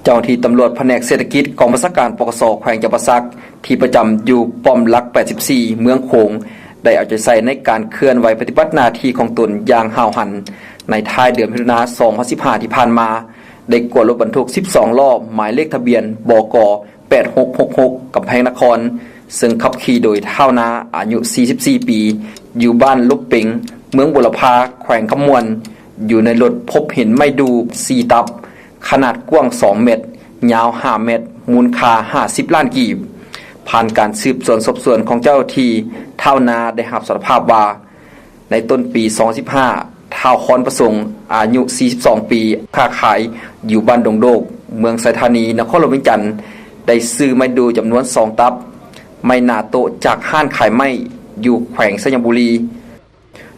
เจ้าหน้าที่ตำรวจแผนกเศรษฐกิจกองบัญชาการปกส.แขวงจำปาสักที่ประจำอยู่ป้อมหลัก 84 เมืองโขงได้เอาใจใส่ในการเคลื่อนไหวปฏิบัติหน้าที่ของตนอย่างห้าวหันในท้ายเดือนมิถุนายน 2015 ที่ผ่านมาได้กวดรถบรรทุก 12 ล้อหมายเลขทะเบียนบก. 8666 กำแพงนครซึ่งขับขี่โดยเท่านาอายุ 44 ปีอยู่บ้านลุกปิงเมืองบุรพาแขวงคำมวนอยู่ในรถพบเห็นไม้ดู4ตับขนาดกว้าง2เมตรยาว5เมตรมูลค่า50ล้านกีบผ่านการสืบสวนสอบสวนของเจ้าหน้าที่เท่านาได้รับสารภาพว่าในต้นปี2015ท้าวคอนประสงค์อายุ42ปีค้าขายอยู่บ้านดงโดกเมืองไซธานีนครหลวงเวียงจันทน์ได้ซื้อไม้ดูจำนวน2ตับไม้หนาโตจากห้านขายไม้อยู่แขวงสยามบุรี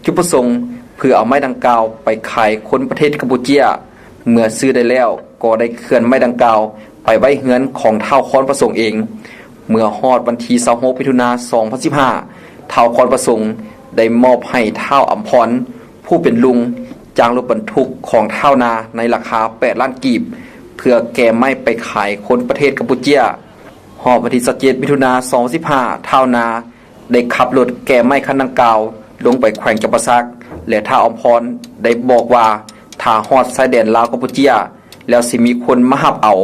จุดประสงค์เพื่อเอาไม้ดังกล่าวไปขายคนประเทศกัมพูชีเมื่อซื้อได้แล้วก็ได้เคลื่อนไม้ดังกล่าวไปไว้เฮือนของท้าวคอนประสงค์เองเมื่อฮอดวันที่26มิถุนายน 2015ท้าวคอนประสงค์ได้มอบให้ท้าวอำพรผู้เป็นลุงจ้างรถบรรทุกของท้าวนาในราคา8ล้านกีบเพื่อแก่ไม้ไปขายคนประเทศกัมพูชีฮอดวันที่27มิถุนายน 2015ท้าวนาได้ขับรถแก่ไม้คันดังกล่าวลงไปแขวงจำปาสักและท้าวอำพรได้บอกว่าถ้าฮอดชายแดนลาวกัมพูชีแล้วสิมีคนมาหับเอา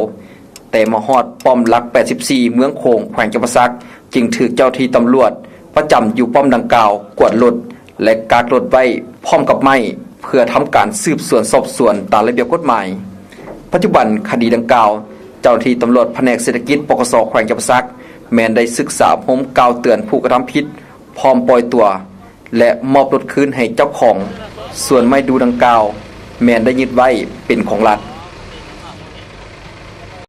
แต่มาฮอดป้อมหลัก 84 เมืองโขงแขวงจำปาสักจึงถูกเจ้าที่ตำรวจประจำอยู่ป้อมดังกล่าวกวดรถและกักรถไว้พร้อมกับไม้เพื่อทำการสืบสวนสอบสวนตามระเบียบกฎหมายปัจจุบันคดีดังกล่าวเจ้าที่ตำรวจแผนกเศรษฐกิจปกส.แขวงจำปาสักแม้นได้ศึกษาพมกล่าวเตือนผู้กระทำผิดพร้อมปล่อยตัวและมอบรถคืนให้เจ้าของส่วนไม้ดูดังกล่าวแม้นได้ยึดไว้เป็นของรัฐ